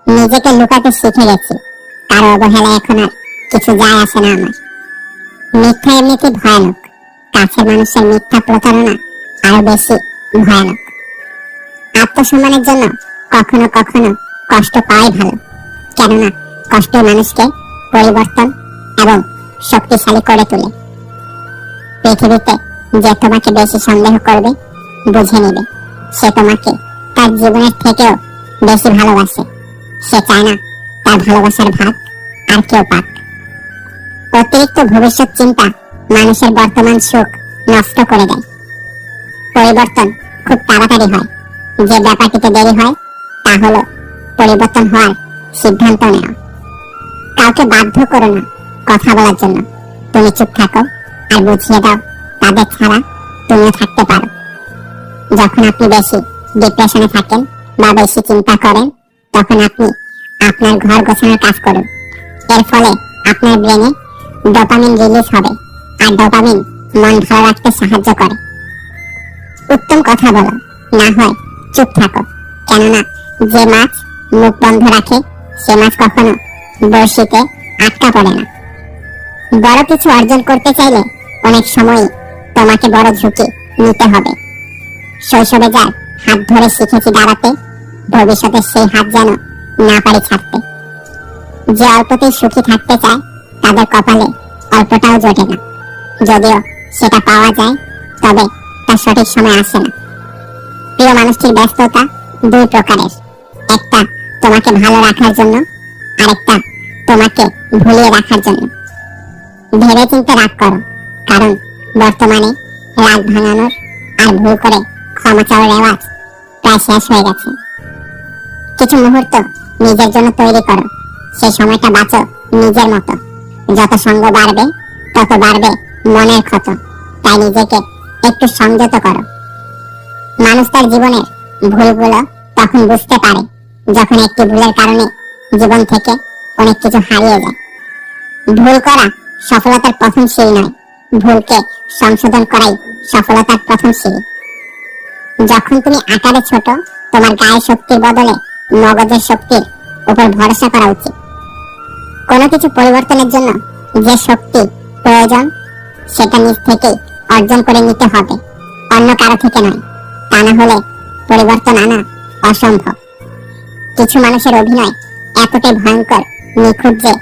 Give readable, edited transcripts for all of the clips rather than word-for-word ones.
নিজেকে লুকাতে শিখে গেছি। কারো অবহেলা এখন আর কিছু যায় আসে না আমার। মিথ্যা এমনিতে ভয়ানক, কাছের মানুষের মিথ্যা প্রতারণা আরো বেশি ভয়ানক। আত্মসম্মানের জন্য কখনো কখনো কষ্ট পাওয়াই ভালো, কেননা কষ্ট মানুষকে পরিবর্তন এবং শক্তিশালী করে তোলে। পৃথিবীতে যে তোমাকে বেশি সন্দেহ করবে, বুঝে নেবে সে তোমাকে তার জীবনের থেকেও বেশি ভালোবাসে। সে চায় না তার ভালোবাসার ভাগ আর কেউ পাক। অতিরিক্ত ভবিষ্যৎ চিন্তা মানুষের বর্তমান সুখ নষ্ট করে দেয়। পরিবর্তন খুব তাড়াতাড়ি হয়, যে ব্যাপারটিতে দেরি হয় তা হলো পরিবর্তন হওয়ার সিদ্ধান্ত নেওয়া। কাউকে বাধ্য করো না কথা বলার জন্য, তুমি চুপ থাকো আর বুঝিয়ে দাও তাদের ছাড়া তুমিও থাকতে পারো। যখন আপনি বেশি ডিপ্রেশনে থাকেন বা বেশি চিন্তা করেন, তখন আপনি আপনার ঘর গোছানোর কাজ করুন। এর ফলে আপনার ব্রেনে ডোপামিন রিলিজ হবে, আর ডোপামিন মন ভালো রাখতে সাহায্য করে। উত্তম কথা বলো, না হয় চুপ থাকো, কেননা যে মাছ মুখ বন্ধ রাখে সে মাছ কখনো বড়শিতে আটকা পড়ে না। বড় কিছু অর্জন করতে চাইলে অনেক সময় তোমাকে বড় ঝুঁকি নিতে হবে। শৈশবে যার হাত ধরে শিখেছি দাঁড়াতে, ভবিষ্যতে সেই হাত যেন না পারি ছাড়তে। যে অল্পতেই সুখী থাকতে চায় তাদের কপালে অল্পটাও জোটে না। যদিও সেটা পাওয়া যায়, তবে তার সঠিক সময় আসে না। প্রিয় মানুষটির ব্যস্ততা দুই প্রকারের, একটা তোমাকে ভালো রাখার জন্য, আরেকটা তোমাকে ভুলিয়ে রাখার জন্য। ভেবে চিন্তে রাগ করো, কারণ বর্তমানে রাগ ভাঙানোর আর ভুল করে ক্ষমা চাওয়ার রেওয়াজ প্রায় শেষ হয়ে গেছে। কিছু মুহূর্ত নিজের জন্য তৈরি করো, সেই সময়টা বাঁচো নিজের মতো। যত সঙ্গ বাড়বে তত বাড়বে মনের ক্ষত, তাই নিজেকে একটু সংযত করো। মানুষ তার জীবনের ভুলগুলো তখন বুঝতে পারে যখন একটি ভুলের কারণে জীবন থেকে অনেক কিছু হারিয়ে যায়। ভুল করা সফলতার প্রথম সিঁড়ি নয়, ভুলকে সংশোধন করাই সফলতার প্রথম সিঁড়ি। যখন তুমি আকারে ছোট, তোমার গায়ের শক্তির বদলে মগজের শক্তির উপর ভরসা করা উচিত। কোনো কিছু পরিবর্তনের জন্য যে শক্তি প্রয়োজন সেটা নিজ থেকেই অর্জন করে নিতে হবে, অন্য কারো থেকে নয়। তা না হলে পরিবর্তন আনা অসম্ভব। কিছু মানুষের অভিনয় এতটাই ভয়ঙ্কর, নিখুঁত যে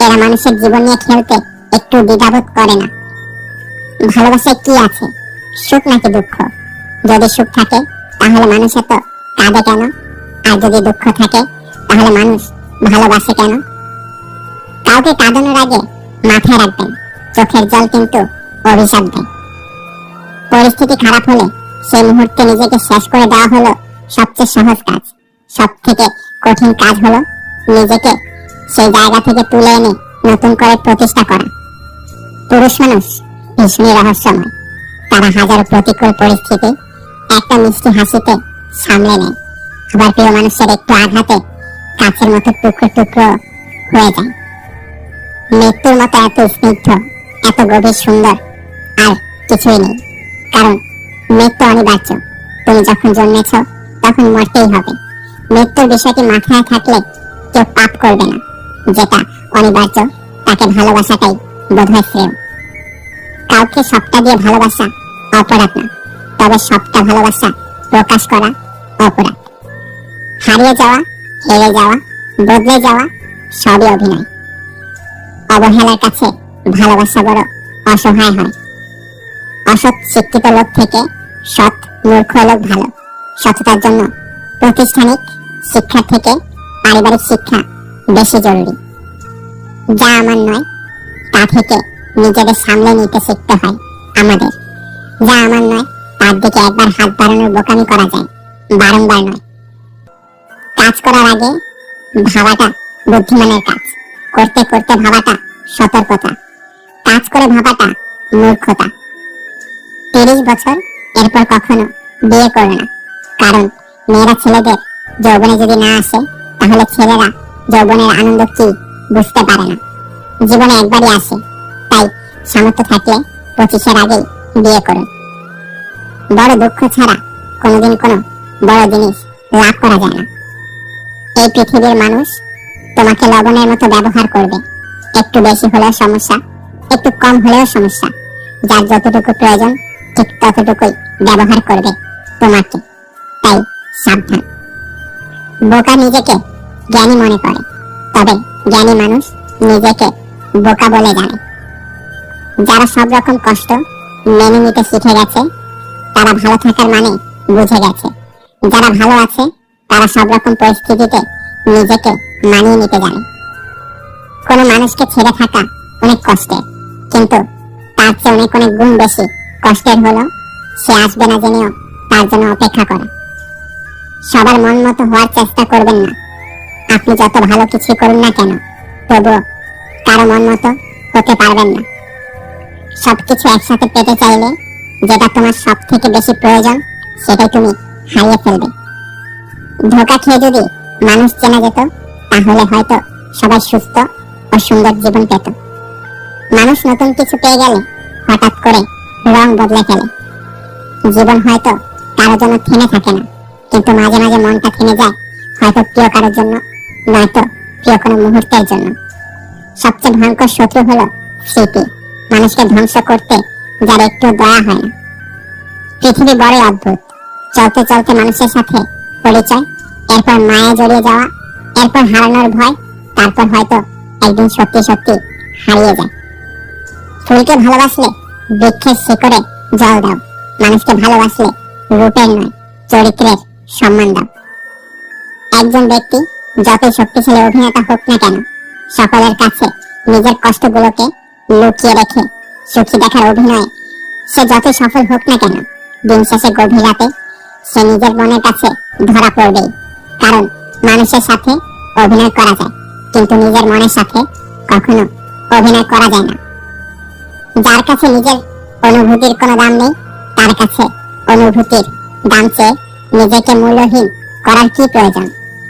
এরা মানুষের জীবন নিয়ে খেলতে একটু দ্বিধাবোধ করে না। ভালোবাসায় কি আছে, সুখ নাকি দুঃখ? যদি সুখ থাকে তাহলে মানুষ এত কাঁদে কেন? আর যদি দুঃখ থাকে তাহলে মানুষ ভালোবাসে কেন? কাউকে কাঁদানোর আগে মাথায় রাখবেন, চোখের জল কিন্তু অভিশাপ দেয়। পরিস্থিতি খারাপ হলে সেই মুহূর্তে নিজেকে শেষ করে দেওয়া হলো সবচেয়ে সহজ কাজ। সব থেকে কঠিন কাজ হলো নিজেকে সেই জায়গা থেকে তুলে এনে নতুন করে প্রতিষ্ঠা করা। পুরুষ মানুষ ভীষণই রহস্যময়। তারা হাজারো প্রতিকূল পরিস্থিতি একটা মিষ্টি হাসিতে সামলে নেয়, আবার প্রিয় মানুষের একটু আঘাতে কাছের মতো টুকরো টুকরো হয়ে যায়। মৃত্যুর মতো এত স্নিগ্ধ, এত গভীর সুন্দর আর কিছুই নেই, কারণ মৃত্যু অনিবার্য। তুমি যখন জন্মেছ তখন মরতেই হবে। মৃত্যুর বিষয়টি মাথায় থাকলে কেউ পাপ করবে না। যেটা অনিবার্য তাকে ভালোবাসাটাই বোধহয় শ্রেয়। কাউকে সবটা দিয়ে ভালোবাসা অপরাধ না, তবে সবটা ভালোবাসা প্রকাশ করা অপরাধ। হারিয়ে যাওয়া, হেরে যাওয়া, বদলে যাওয়া সবই অভিনয়। অবহেলার কাছে ভালোবাসা বড় অসহায় হয়। অসৎ শিক্ষিত লোক থেকে সৎ মূর্খ লোক ভালো। সততার জন্য প্রাতিষ্ঠানিক শিক্ষা থেকে পারিবারিক শিক্ষা বেশি জরুরি। যা আমার নয় তা থেকে নিজেদের সামলে নিতে শিখতে হয় আমাদের। যা আমার নয় তার দিকে একবার হাত বাড়ানোর বোকামি করা যায়, বারংবার নয়। কাজ করার আগে ভাবাটা বুদ্ধিমানের কাজ, করতে করতে ভাবাটা সতর্কতা, কাজ করে ভাবাটা মূর্খতা। 30 বছর এরপর কখনো বিয়ে করো না, কারণ মেয়েরা ছেলেদের যৌবনে যদি না আসে তাহলে ছেলেরা যৌবনের আনন্দ কি বুঝতে পারে না। জীবনে একবারই আসে, তাই সামর্থ্য থাকলে 25-এর আগেই বিয়ে করুন। বড় দুঃখ ছাড়া কোনোদিন কোনো বড় জিনিস লাভ করা যায় না। এই পৃথিবীর মানুষ তোমাকে লবণের মতো ব্যবহার করবে। একটু বেশি হলেও সমস্যা, একটু কম হলেও সমস্যা। যার যতটুকু প্রয়োজন ঠিক ততটুকুই ব্যবহার করবে তোমাকে। তাই সাবধান। বোকা নিজেকে জ্ঞানী মনে করে, তবে জ্ঞানী মানুষ নিজেকে বোকা বলে জানে। যারা সব রকম কষ্ট মেনে নিতে শিখে গেছে তারা ভালো থাকার মানে বুঝে গেছে। যারা ভালো আছে তারা সব রকম পরিস্থিতিতে নিজেকে মানিয়ে নিতে জানে। কোনো মানুষকে ছেড়ে থাকা অনেক কষ্টের, কিন্তু তার চেয়ে অনেক অনেক গুণ বেশি কষ্টের হলো সে আসবে না জেনেও তার জন্য অপেক্ষা করা। সবার মন মতো হওয়ার চেষ্টা করবেন না। আপনি যত ভালো কিছু করুন না কেন, তবুও কারো মন মতো হতে পারবেন না। সবকিছু একসাথে পেতে চাইলে যেটা তোমার সব থেকে বেশি প্রয়োজন সেটাই তুমি হারিয়ে ফেলবে। ধোঁকা খেয়ে যদি মানুষ চেনা যেত তাহলে হয়তো সবাই সুস্থ ও সুন্দর জীবন পেত। মানুষ নতুন কিছু পেয়ে গেলে হঠাৎ করে রং বদলে ফেলে। জীবন হয়তো কারোর জন্য থেমে থাকে না, কিন্তু মাঝে মাঝে মনটা থেমে যায়, হয়তো প্রিয় কারোর জন্য, নয়তো প্রিয় কোনো মুহূর্তের জন্য। সবচেয়ে ভয়ঙ্কর শত্রু হলো স্মৃতি, মানুষকে ধ্বংস করতে যার একটু দয়া হয় না। পৃথিবী বড়ই অদ্ভুত। চলতে চলতে মানুষের সাথে পরিচয়, এরপর মায়া জড়িয়ে যাওয়া, এরপর হারানোর ভয়, তারপর হয়তো একদিন সত্যি সত্যি হারিয়ে যায়। ফুলকে ভালোবাসলে বৃক্ষের শিকড়ে জল দাও, মানুষকে ভালোবাসলে রূপের নয় চরিত্রের সম্মান দাও। একজন ব্যক্তি যতই শক্তিশালী অভিনেতা হোক না কেন, সকলের কাছে নিজের কষ্টগুলোকে লুকিয়ে রেখে সুখী দেখার অভিনয়ে সে যতই সফল হোক না কেন, দিন শেষে গভীর রাতে সে নিজের মনের কাছে ধরা পড়বেই। কারণ মানুষের সাথে অভিনয় করা যায়, কিন্তু নিজের মনের সাথে কখনো অভিনয় করা যায় না। যার কাছে নিজের অনুভূতির কোনো দাম নেই, তার কাছে অনুভূতির দাম চেয়ে নিজেকে মূল্যহীন করার কি প্রয়োজন?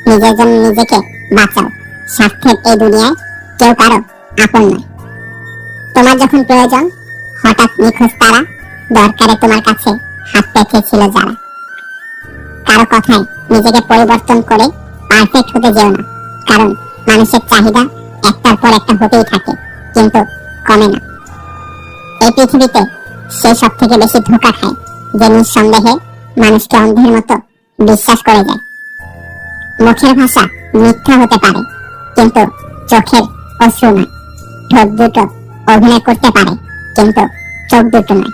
নিজের জন্য নিজেকে বাঁচাও। স্বার্থের এই দুনিয়ায় কেউ কারো আপন নয়। তোমার যখন প্রয়োজন হঠাৎ নিখোঁজ তারা, দরকারে তোমার কাছে হাত পেতেছিল যারা। কারো কথায় নিজেকে পরিবর্তন করে পারফেক্ট হতে যেও না, কারণ মানুষের চাহিদা একটার পর একটা হতেই থাকে, কিন্তু কমে না। এই পৃথিবীতে সে সব থেকে বেশি ধোঁকা খায় যে নিঃসন্দেহে মানুষকে অন্ধের মতো বিশ্বাস করে যায়। মুখের ভাষা মিথ্যা হতে পারে, কিন্তু চোখের অশ্রু নয়। ঠোঁট দুটো অভিনয় করতে পারে, কিন্তু চোখ দুটো নয়।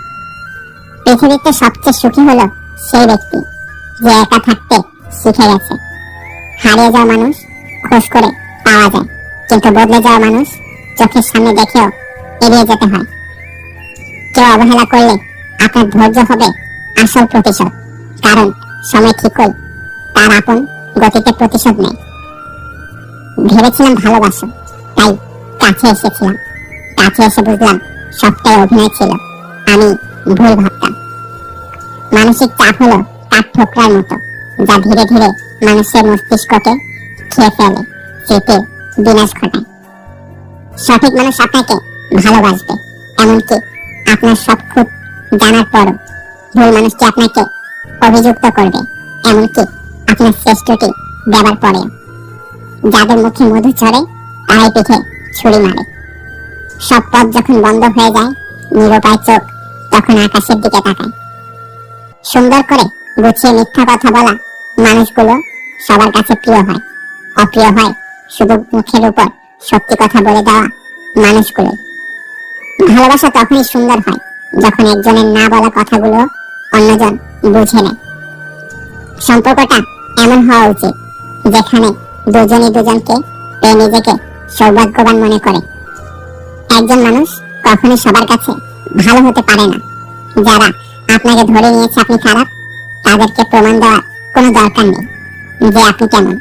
পৃথিবীতে সবচেয়ে সুখী হলো সেই ব্যক্তি যে একা থাকতে শিখে গেছে। হারিয়ে যাওয়া মানুষ খোঁজ করে পাওয়া যায়, কিন্তু বদলে যাওয়া মানুষ চোখের সামনে দেখেও এড়িয়ে যেতে হয়। কেউ অবহেলা করলে আপনার ধৈর্য হবে আসল প্রতিশোধ, কারণ সময় ঠিকই তার আপন গতিতে প্রতিশোধ নেয়। ভেবেছিলাম ভালোবাসো, তাই কাছে এসেছিলাম, কাছে এসে বুঝলাম সবটাই অভিনয় ছিল, আমি ভুল ভাবতাম। মানসিক চাপ হলো তার ঠোকরার মতো, যা ধীরে ধীরে মানুষের মস্তিষ্ককে খেয়ে ফেলে, স্মৃতির বিনাশ ঘটায়। সঠিক মানুষ আপনাকে ভালোবাসবে, এমনকি আপনার সব খুব জানার পরও। ভুল মানুষটি আপনাকে অভিযুক্ত করবে, এমনকি আপনার শ্রেষ্ঠটি দেবার পরেও। যাদের মুখে মধু চড়ে তারাই পিঠে ছুরি মারে। সব পথ যখন বন্ধ হয়ে যায়, নিরুপায় চোখ তখন আকাশের দিকে তাকায়। সুন্দর করে গুছিয়ে মিথ্যা কথা বলা মানুষগুলো সবার কাছে প্রিয় হয়, অপ্রিয় হয় শুধু মুখের উপর সত্যি কথা বলে দেওয়া মানুষগুলো। ভালোবাসা তখনই সুন্দর হয় যখন একজনের না বলা কথাগুলো অন্যজন বুঝে নেয়। সম্পর্কটা এমন হওয়া উচিত যেখানে দুজনই দুজনকে পেয়ে নিজেকে সৌভাগ্যবান মনে করে। একজন মানুষ কখনোই সবার কাছে ভালো হতে পারে না। যারা আপনাকে ধরে নিয়েছে আপনি খারাপ, তাদেরকে প্রমাণ দেওয়ার কোনো দরকার নেই যে আপনি কেমন।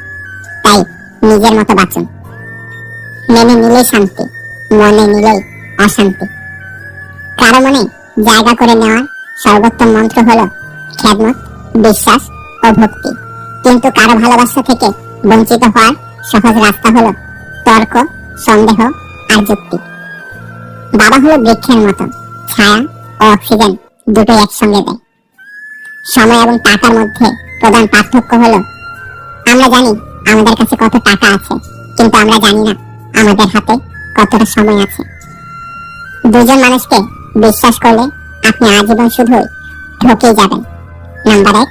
তাই নিজের মতো বাঁচুন। মেনে নিলেই শান্তি, মনে নিলেই অশান্তি। কারো মনে জায়গা করে নেওয়ার সর্বোত্তম মন্ত্র হলো খেদমত, বিশ্বাস ও ভক্তি। কিন্তু কারো ভালোবাসা থেকে বঞ্চিত হওয়ার সহজ রাস্তা হলো তর্ক, সন্দেহ আর যুক্তি। বাবা হলো বৃক্ষের মতো, ছায়া ও অক্সিজেন দুটোই একসঙ্গে দেয়। সময় এবং টাকার মধ্যে প্রধান পার্থক্য হলো আমরা জানি আমাদের কাছে কত টাকা আছে, কিন্তু আমরা জানি না আমাদের হাতে কতটা সময় আছে। দুজন মানুষকে বিশ্বাস করলে আপনি আজীবন শুধুই ঠকেই যাবেন। নাম্বার 1,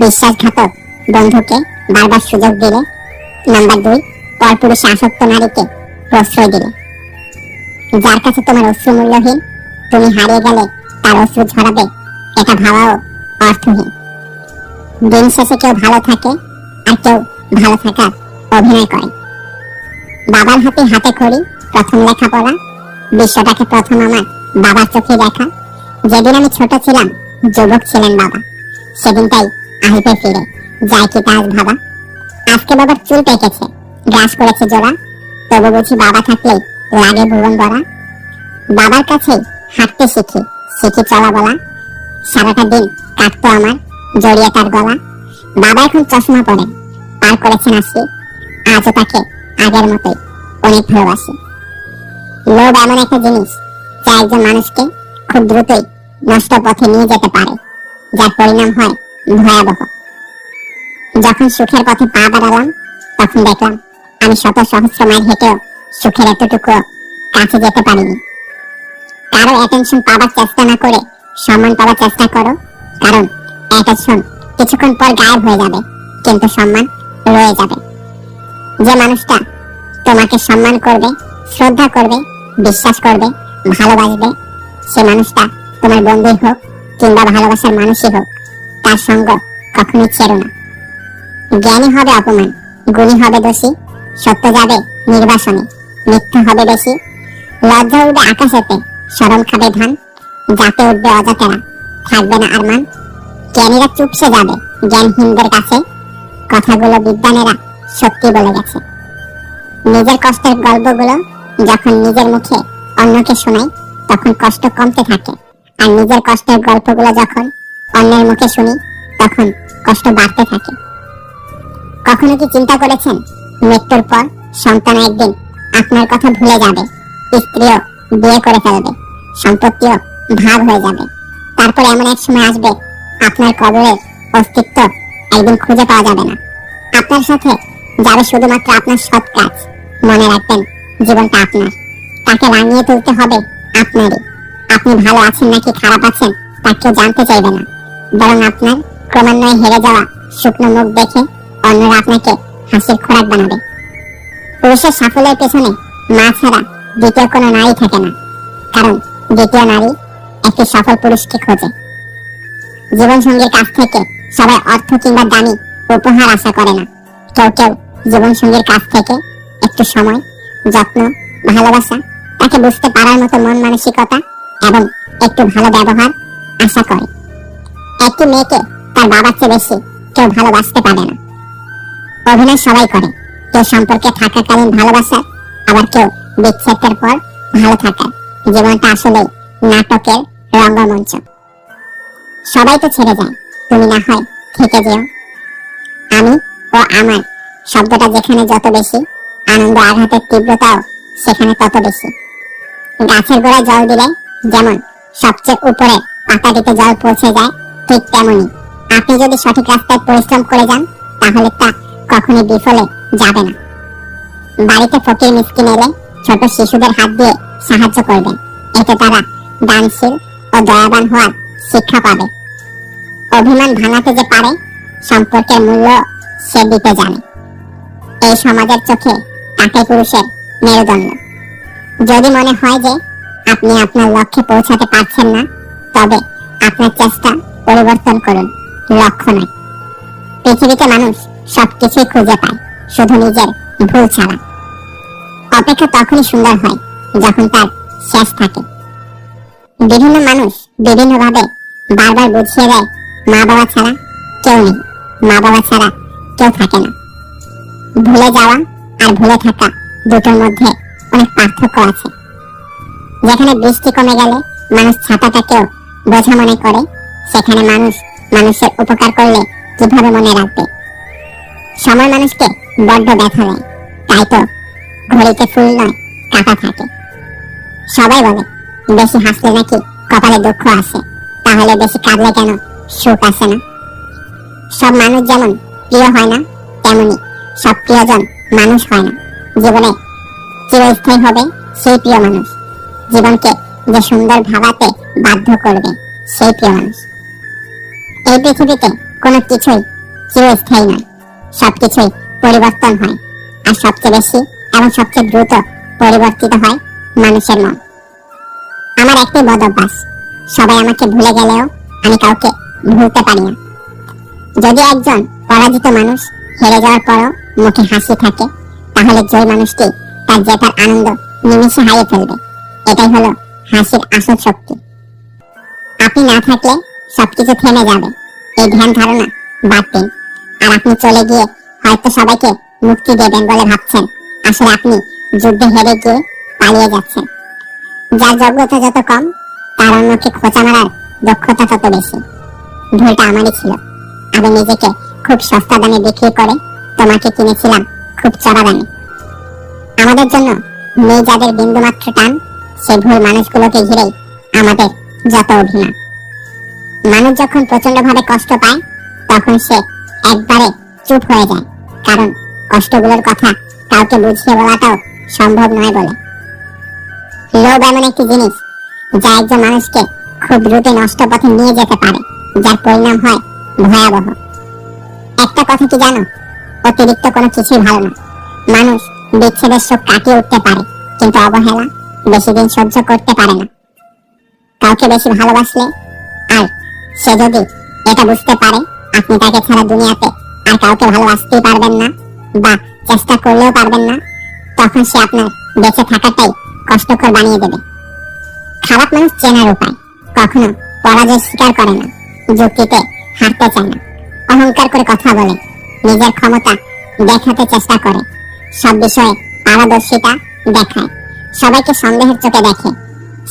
বিশ্বাসঘাতক বন্ধুকে বারবার সুযোগ দিলে। নাম্বার 2, পরপুরুষে আসক্ত নারীকে প্রশ্রয় দিলে। যার কাছে তোমার অশ্রু মূল্যহীন, তুমি হারিয়ে গেলে তার অশ্রু ঝরাবে, এটা ভাবাও অর্থহীন। দিন শেষে কেউ ভালো থাকে আর কেউ ভালো থাকার অভিনয় করে। বাবার হাতে হাতে খড়ি, প্রথম লেখাপড়া, বিশ্বটাকে প্রথম আমার বাবার চোখে দেখা। যেদিন আমি ছোট ছিলাম, যুবক ছিলেন বাবা, সেদিনটাই আহিবে ফিরে যায় কি তাজ ভাবা। আজকে বাবার চুল পেকেছে, গ্রাস করেছে জোড়া, তবু বুঝি বাবা থাকলেই লাগে ভুবন ভরা। বাবার কাছে হাঁটতে শিখি, শিখি চলা বলা, সারাটা দিন কাটতো আমার জড়িয়ে তার গলা। বাবা এখন চশমা পরে, পার করেছেন 80, আজও তাকে আগের মতোই অনেক ভালোবাসি। লোভ এমন একটা জিনিস যা একজন মানুষকে খুব দ্রুতই নষ্ট পথে নিয়ে যেতে পারে, যার পরিণাম হয় ভয়াবহ। যখন সুখের পথে পা বাড়ালাম, তখন দেখলাম আমি শত সহস্র মাইল হেঁটেও সুখের এতটুকু কাছে যেতে পারিনি। কারো অ্যাটেনশন পাওয়ার চেষ্টা না করে সম্মান পাওয়ার চেষ্টা করো, কারণ অ্যাটেনশন কিছুক্ষণ পর গায়েব হয়ে যাবে, কিন্তু সম্মান রয়ে যাবে। যে মানুষটা তোমাকে সম্মান করবে, শ্রদ্ধা করবে, বিশ্বাস করবে, ভালোবাসবে, সে মানুষটা তোমার বন্ধুই হোক কিংবা ভালোবাসার মানুষই হোক, তার সঙ্গ কখনোই ছেড়ো না। জ্ঞানী হবে অপমান, গুণী হবে দোষী, সত্য যাবে নির্বাসনে, মিথ্যা হবে বেশি। লজ্জা উঠবে আকাশেতে, শরম খাবে ধান, যাতে উঠবে অজাতেরা, থাকবে না আর মান। জ্ঞানীরা চুপসে যাবে জ্ঞানহীনদের কাছে, কথাগুলো বিদ্বানেরা সত্যি বলে গেছে। নিজের কষ্টের গল্পগুলো যখন নিজের মুখে অন্যকে শোনাই, তখন কষ্ট কমতে থাকে, আর নিজের কষ্টের গল্পগুলো যখন অন্যের মুখে শুনি, তখন কষ্ট বাড়তে থাকে। কখনো কি চিন্তা করেছেন, মৃত্যুর পর সন্তান একদিন আপনার কথা ভুলে যাবে, স্ত্রীও বিয়ে করে ফেলবে, সম্পত্তিও ভাগ হয়ে যাবে। তারপর এমন এক সময় আসবে, আপনার কবরের অস্তিত্ব একদিন খুঁজে পাওয়া যাবে না। আপনার সাথে যাবে শুধুমাত্র আপনার সৎ কাজ। মনে রাখবেন, জীবনটা আপনার, তাকে রাঙিয়ে তুলতে হবে আপনারই। আপনি ভালো আছেন নাকি খারাপ আছেন তা কেউ জানতে চাইবে না, বরং আপনার ক্রমান্বয়ে হেরে যাওয়া শুকনো মুখ দেখে অন্যরা আপনাকে হাসির খোরাক বানাবে। পুরুষের সাফল্যের পেছনে মা ছাড়া দ্বিতীয় কোনো নারী থাকে না, কারণ দ্বিতীয় নারী একটি সফল পুরুষকে খোঁজে। জীবন সঙ্গীর কাছ থেকে সবাই অর্থ কিংবা দামি উপহার আশা করে না। কেউ কেউ জীবন সঙ্গীর কাছ থেকে একটু সময়, যত্ন, ভালোবাসা, তাকে বুঝতে পারার মতো মন মানসিকতা এবং একটু ভালো ব্যবহার আশা করে। একটি মেয়েকে তার বাবার চেয়ে বেশি কেউ ভালোবাসতে পারে না। অভিনয় সবাই করে, কেউ সম্পর্কে থাকাকালীন ভালোবাসার, আবার কেউ বিচ্ছেদের পর ভালো থাকার। জীবনটা আসলে নাটকের রঙ্গমঞ্চ। সবাই তো ছেড়ে যায়, তুমি না হয় থেকে যেও। আমি ও আমার শব্দটা যেখানে যত বেশি, আনন্দ আঘাতের তীব্রতাও সেখানে তত বেশি। গাছের গোড়ায় জল দিলে যেমন সবচেয়ে উপরে পাতাটিতে জল পৌঁছে যায়, ঠিক তেমনি আপনি যদি সঠিক রাস্তায় পরিশ্রম করে যান, তাহলে তা কখনোই বিফলে যাবে না। বাড়িতে ফকির মিসকিন এলে ছোট শিশুদের হাত দিয়ে সাহায্য করবেন, এতে তারা দানশীল ও দয়াবান হওয়ার শিক্ষা পাবে। অভিমান ভাঙাতে যে পারে, সম্পর্কের মূল্য সে দিতে জানে। এই সমাজের চোখে তাকে পুরুষের মেরুদণ্ড। যদি মনে হয় যে আপনি আপনার লক্ষ্যে পৌঁছাতে পারছেন না, তবে আপনার চেষ্টা পরিবর্তন করুন, লক্ষ্য নয়। পৃথিবীতে মানুষ সবকিছুই খুঁজে পায়, শুধু নিজের ভুল ছাড়া। অপেক্ষা তখনই সুন্দর হয় যখন তার শেষ থাকে। বিভিন্ন মানুষ বিভিন্নভাবে বারবার বুঝিয়ে দেয়, মা বাবা ছাড়া কেউ নেই, মা বাবা ছাড়া কেউ থাকে না। ভুলে যাওয়া আর ভুলে থাকা দুটোর মধ্যে অনেক পার্থক্য আছে। যেখানে বৃষ্টি কমে গেলে মানুষ ছাতাটাকেও বোঝা মনে করে, সেখানে মানুষ মানুষের উপকার করলে কিভাবে মনে রাখবে। সময় মানুষকে বড্ড ব্যথা দেয়, তাই তো ঘড়িতে ফুল নয় কাটা থাকে। সবাই বলে বেশি হাসলে নাকি কপালে দুঃখ আসে, তাহলে বেশি কাঁদলে কেন সুখ আসে না? সব মানুষ যেমন প্রিয় হয় না, তেমনি সব প্রিয়জন মানুষ হয় না। জীবনে চিরস্থায়ী হবে সেই প্রিয় মানুষ, জীবনকে যে সুন্দর ভাবাতে বাধ্য করবে সেই প্রিয় মানুষ। এই পৃথিবীতে কোনো কিছুই চিরস্থায়ী নয়, সবকিছুই পরিবর্তন হয়, আর সবচেয়ে বেশি এবং সবচেয়ে দ্রুত পরিবর্তিত হয় মানুষের মন। আমার একটাই বদ অভ্যাস, সবাই আমাকে ভুলে গেলেও আমি কাউকে ভুলতে পারি না। যদি একজন পরাজিত মানুষ হেরে যাওয়ার পরও মুখে হাসি থাকে, তাহলে জয় মানুষটি তার জেতার আনন্দ নিমিষে হারিয়ে ফেলবে। এটাই হলো হাসির আসল শক্তি। আপনি না থাকলে সবকিছু থেমে যাবে, এই ধ্যান ধারণা বাদ দিন। আর আপনি চলে গিয়ে হয়তো সবাইকে মুক্তি দেবেন বলে ভাবছেন, আসলে আপনি যুদ্ধে হেরে গিয়ে পালিয়ে যাচ্ছেন। যার যোগ্যতা যত কম, তার অন্যকে খোঁচা মারার দক্ষতা তত বেশি। ভুলটা আমারই ছিল, আমি নিজেকে খুব সস্তা দামে বিক্রি করে তোমাকে কিনেছিলাম খুব চড়া দামে। আমাদের জন্য নেই যাদের বিন্দুমাত্র টান, সেই ভুল মানুষগুলোকে ঘিরেই আমাদের যত অভিমান। মানুষ যখন প্রচন্ড ভাবে কষ্ট পায়, তখন সে একবারে চুপ হয়ে যায়, কারণ কষ্টগুলোর কথা কাউকে বুঝিয়ে বলাটাও সম্ভব নয় বলে। লোভ এমন একটি জিনিস যা একজন মানুষকে খুব দ্রুত নষ্ট পথে নিয়ে যেতে পারে, যার পরিণাম হয় ভয়াবহ। একটা কথা কি জানো, অতিরিক্ত কোনো কিছুই ভালো না। মানুষ বিচ্ছেদের শোক কাটিয়ে উঠতে পারে, কিন্তু অবহেলা বেশি দিন সহ্য করতে পারে না। কাউকে বেশি ভালোবাসলে আর সে যদি এটা বুঝতে পারে আপনি তাকে ছাড়া দুনিয়াতে আর কাউকে ভালোবাসতেই পারবেন না, বা চেষ্টা করলেও পারবেন না, তখন সে আপনার বেঁচে থাকাটাই কষ্টকর বানিয়ে দেবে। খারাপ মানুষ চেনার উপায়, কখনো পরাজয় স্বীকার করে না, যুক্তিতে হারতে চায় না, অহংকার করে কথা বলে, নিজের ক্ষমতা দেখাতে চেষ্টা করে, সব বিষয়ে পারদর্শিতা দেখায়, সবাইকে সন্দেহের চোখে দেখে,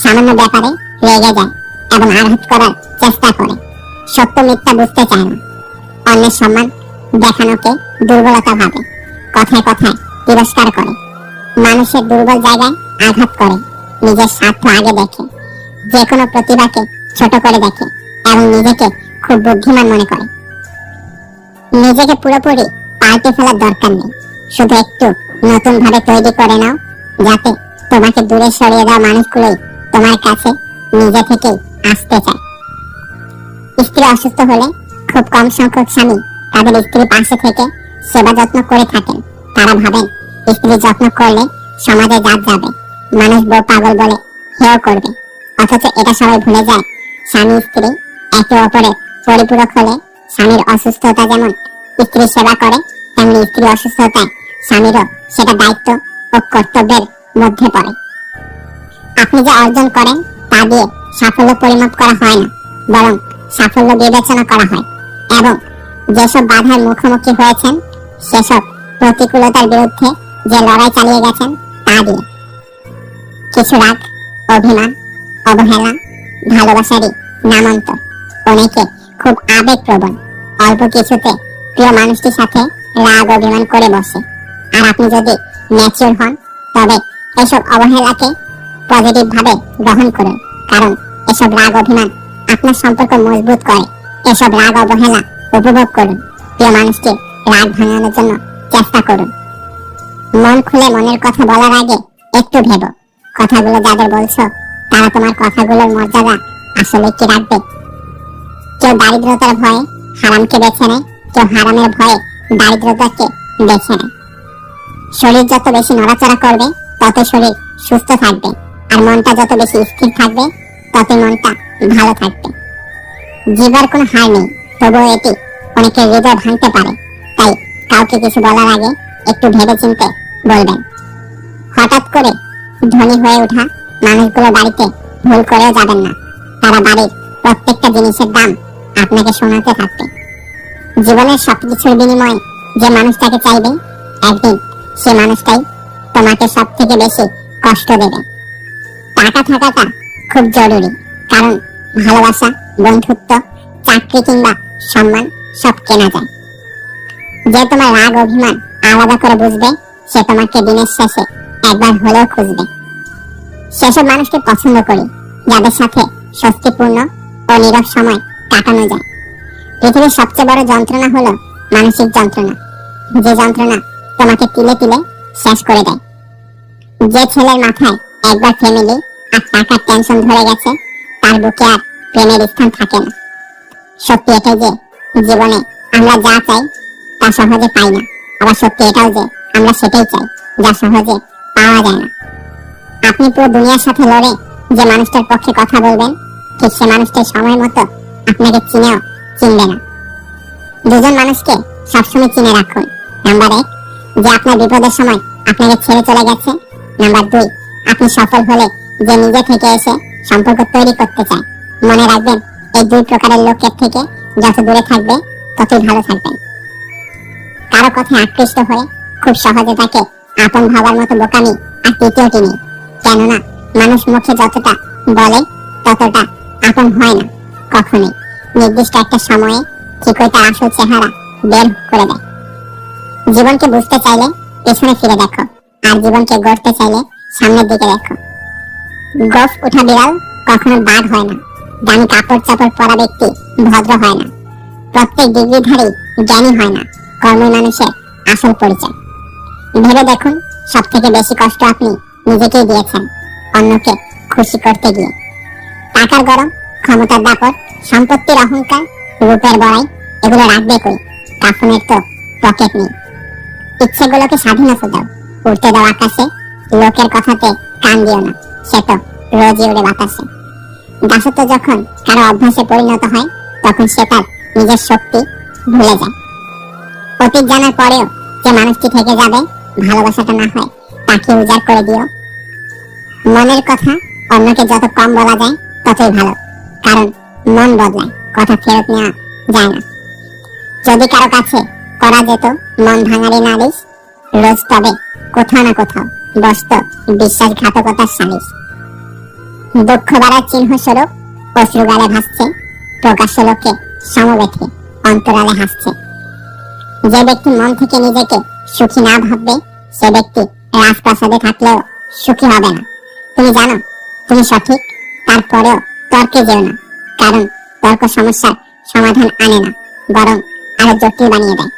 সামান্য ব্যাপারে রেগে যায় এবং আঘাত করার চেষ্টা করে, সত্য মিথ্যা বুঝতে চায় না, অন্যের সম্মান দেখানোকে দুর্বলতা ভাবে, কথায় কথায় তিরস্কার করে, মানুষের দুর্বল জায়গায় আঘাত করে, নিজের স্বার্থ আগে দেখে, যে কোনো প্রতিভাকে ছোট করে দেখে এবং নিজেকে খুব বুদ্ধিমান মনে করে। নিজেকে পুরোপুরি পাল্টে ফেলার দরকার নেই, শুধু একটু নতুন ভাবে তৈরি করে নাও, যাতে তোমাকে দূরে সরিয়ে দেওয়া মানুষগুলোই তোমার কাছে নিজে থেকেই আসতে চায়। স্ত্রী অসুস্থ হলে খুব কম সংখ্যক স্বামী তাদের স্ত্রীর পাশে থেকে সেবা যত্ন করে থাকেন। তারা ভাবেন স্ত্রী যত্ন করলে সমাজে জাত যাবে, মানুষ বউ পাগল বলে হেয় করবে। অথচ এটা সবাই ভুলে যায়, স্বামী স্ত্রী একে অপরের পরিপূরক হলে স্বামীর অসুস্থতা যেমন স্ত্রী সেবা করে, তেমনি স্ত্রী অসুস্থতায় স্বামীরও সেটা দায়িত্ব ও কর্তব্যের মধ্যে পড়ে। আপনি যা অর্জন করেন তা দিয়ে সাফল্য পরিমাপ করা হয় না, বরং সাফল্য বিবেচনা করা হয়, এবং যেসব বাধার মুখোমুখি হয়েছেন, সেসব প্রতিকূলতার বিরুদ্ধে যে লড়াই চালিয়ে গেছেন তা দিয়ে। কিছু রাগ, অভিমান, অবহেলা ভালোবাসারই নামান্তর। অনেকে খুব আবেগপ্রবণ, অল্প কিছুতে প্রিয় মানুষটির সাথে রাগ অভিমান করে বসে। আর আপনি যদি ম্যাচিউর হন, তবে এসব অবহেলাকে পজিটিভ ভাবে গ্রহণ করুন, কারণ এসব রাগ অভিমান আপনার সম্পর্ক মজবুত করে। এসব রাগ অবহেলা উপভোগ করুন, প্রিয় মানুষকে রাগ ভাঙানোর জন্য চেষ্টা করুন। মন খুলে মনের কথা বলার আগে একটু ভেবো, কথাগুলো যাদের বলছো তারা তোমার কথাগুলোর মর্যাদা আসলে কি রাখবে? কেউ দারিদ্রতার ভয়ে হারামকে বেছে নেয়, কেউ হারামের ভয়ে দারিদ্রতাকে বেছে নেয়। শরীর যত বেশি নড়াচড়া করবে, তত শরীর সুস্থ থাকবে, আর মনটা যত বেশি স্থির থাকবে, তত মনটা ভালো থাকবে। জীবনের কোনো হার নেই, তবুও এটি অনেকের হৃদয় ভাঙতে পারে। তাই কাউকে কিছু বলার আগে একটু ভেবে চিন্তে বলবেন। হঠাৎ করে ধনী হয়ে ওঠা মানুষগুলো বাড়িতে ভুল করেও যাবেন না, তারা বাড়ির প্রত্যেকটা জিনিসের দাম আপনাকে শোনাতে থাকবে। জীবনের সবকিছুর বিনিময়ে যে মানুষটাকে চাইবে, একদিন সে মানুষটাই তোমাকে সব থেকে বেশি কষ্ট দেবে। টাকা থাকাটা খুব জরুরি, কারণ ভালোবাসা, বন্ধুত্ব, চাকরি কিংবা সম্মান সব কেনা যায়। যে তোমার রাগ অভিমান আলাদা করে বুঝবে, সে তোমাকে দিনের শেষে একবার হলেও খুঁজবে। সেসব মানুষকে পছন্দ করি যাদের সাথে স্বস্তিপূর্ণ ও নীরব সময় কাটানো যায়। পৃথিবীর সবচেয়ে বড় যন্ত্রণা হলো মানসিক যন্ত্রণা, যে যন্ত্রণা তোমাকে তিলে তিলে শেষ করে দেয়। যে ছেলের মাথায় একবার ফ্যামিলি আর টাকার টেনশন ধরে গেছে, তার বুকে আর প্রেমের স্থান থাকে না। সত্যি এটাই যে জীবনে আমরা যা চাই তা সহজে পাই না, আবার সত্যি এটাও যে আমরা সেটাই চাই যা সহজে পাওয়া যায় না। আপনি পুরো দুনিয়ার সাথে লড়ে যে মানুষটার পক্ষে কথা বলবেন, ঠিক সে মানুষটাই সময় মতো আপনাকে চিনেও চিনবে না। দুজন মানুষকে সবসময় চিনে রাখুন। নাম্বার 1, যে আপনার বিপদের সময় আপনাকে ছেড়ে চলে গেছে। নাম্বার 2, আপনি সফল হলে যে নিজে থেকে এসে সম্পর্ক তৈরি করতে চায়। মনে রাখবেন, এই 2 প্রকারের লোকের থেকে যত দূরে থাকবে ততই ভালো থাকবেন। কারো কথায় আকৃষ্ট হয়ে খুব সহজে তাকে আপন ভাবার মতো বোকামি আর তৃতীয়টি নেই। কেননা মানুষ মুখে যতটা বলে ততটা আপন হয় না কখনোই। নির্দিষ্ট একটা সময়ে ঠিকই তার আসল চেহারা বের করে দেয়। জীবনকে বুঝতে চাইলে পেছনে ফিরে দেখো, আর জীবনকে গড়তে চাইলে সামনের দিকে দেখো। গোফ উঠা বিড়াল কখনো বাঘ হয় না। দামি কাপড় চাপড় পরা ব্যক্তি ভদ্র হয় না। প্রত্যেক ডিগ্রিধারী জ্ঞানী হয় না। কর্মী মানুষের আসল পরিচয়। ভেবে দেখুন, সব থেকে বেশি কষ্ট আপনি নিজেকেই দিয়েছেন অন্যকে খুশি করতে গিয়ে। টাকার গরম, ক্ষমতার দাপট, সম্পত্তির অহংকার, রূপের বড়াই, এগুলো রাখবে কই? কাফনের তো পকেট নেই। ইচ্ছেগুলোকে স্বাধীনতা দাও, উড়তে দাও আকাশে। লোকের কথাতে কান দিও না, সে তো রোজই উড়ে বাতাসে। দাসত্ব যখন কারো অভ্যাসে পরিণত হয়, তখন সে তার নিজের শক্তি ভুলে যায়। অতীত জানার পরেও যে মানুষটি থেকে যাবে, ভালোবাসাটা না হয় তাকে উজাড় করে দিও। মনের কথা অন্যকে যত কম বলা যায় ততই ভালো, কারণ মন বদলায়, কথা ফেরত নেওয়া যায় না। যদি কারো কাছে করা যেত মন ভাঙারি নালিশ, রোজ তবে কোথাও না কোথাও বসত বিশ্বাসঘাতকতার সালিশ। দুঃখ বাড়ার চিহ্ন স্বরূপ অশ্রু গালে ভাসছে, প্রকাশ্য লোকে সমবেথে অন্তরালে হাসছে। যে ব্যক্তি মন থেকে নিজেকে সুখী না ভাববে, সে ব্যক্তি রাজপ্রাসাদে থাকলেও সুখী হবে না। তুমি জানো তুমি সঠিক, তারপরেও তর্কে যেও না, কারণ তর্ক সমস্যার সমাধান আনে না, বরং আরো জটিল বানিয়ে দেয়।